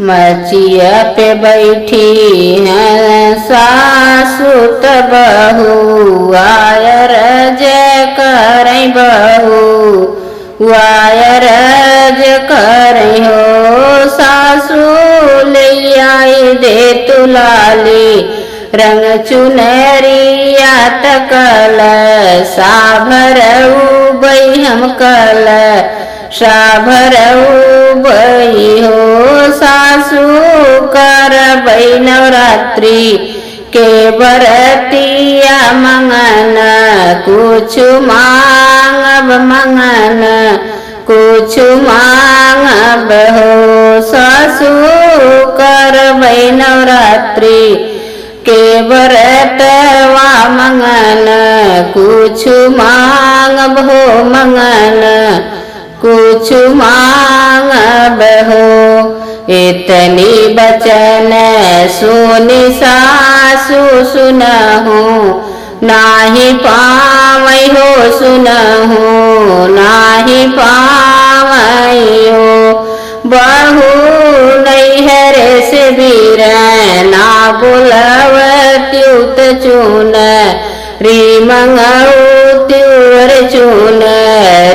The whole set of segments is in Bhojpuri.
मचिया पे बैठी हैं सासु त बहू आयर जय करई बहू वायर जय करई हो सासु ले आई दे तुलाली रंग चुनरिया तकल साभरऊ बई हम कल साभरऊ बई हो सासु कर बई नवरात्रि के बरतिया मंगन कुछ मांगब मंगन कुछ मांगब हो सासु कर बई नवरात्रि के बरतवा मंगन कुछ मांगब हो मंगन कुछ मांगब हो। इतनी बचन सुनि सासु सुनहु नाही पावई हो सुनहु नाही पावई हो बहू नैहर से बीर ना बोलवत्युत चून री मंगऊ त्यूर चून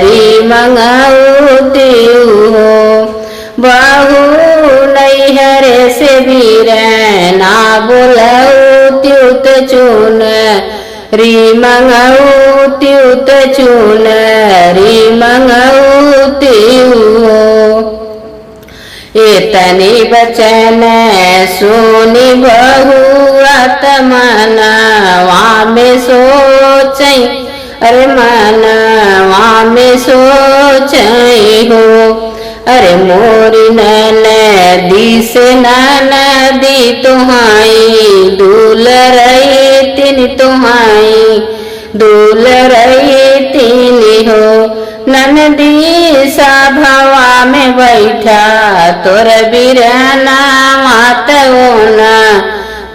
री मंगऊ त्यू हो बहू नैहर से बीर ना बोलऊ त्युत चून री मंगऊ त्युत चून री मंगऊ त्यू हो। इतनी बचन सुनि बहू आत्मनवा में सोचई अरे मनवा में सोचई हो अरे मोरी ननदी से ननदी तुहाई दूल रही तीन तुहाई दूल रही तीन हो ननदी सभवा में बैठा तोर बिरना मात ओना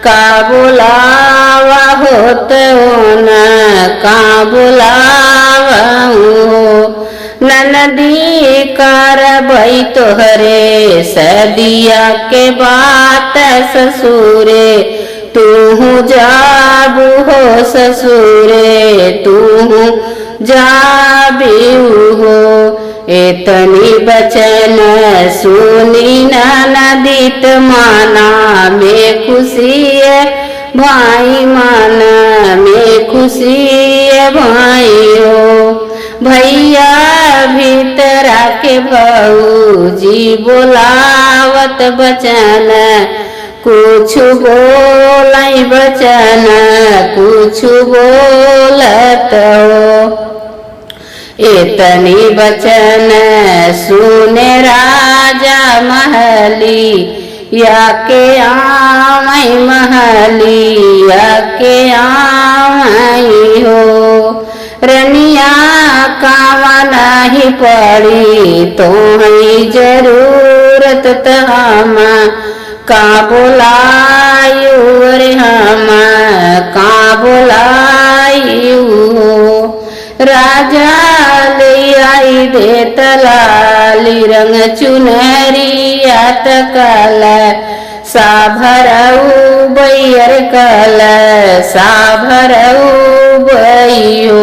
का बुलावा होत ओना का बुलावा हो ननदी करबई तोहरे सदिया के बात ससुरे तू जाबू हो ससुरे तू जाबू हो। इतनी बचन सुनी ननदित माना में खुशी भाई माना में खुशी भाई हो भैया भीतरा के भौजी बोलावत बचन कुछ बोलाई बचन कुछ बोलत हो। इतनी बचन सुने राजा महली या के आमई महली या के आमई हो रनिया कावा नहीं पड़ी तुम्हें जरूरत हम का बुलायू रे हम का बुलायू हो राजा ले आई दे तलाली रंग चुनरिया तकल साभरऊ बैर कल साभरऊ बैयो।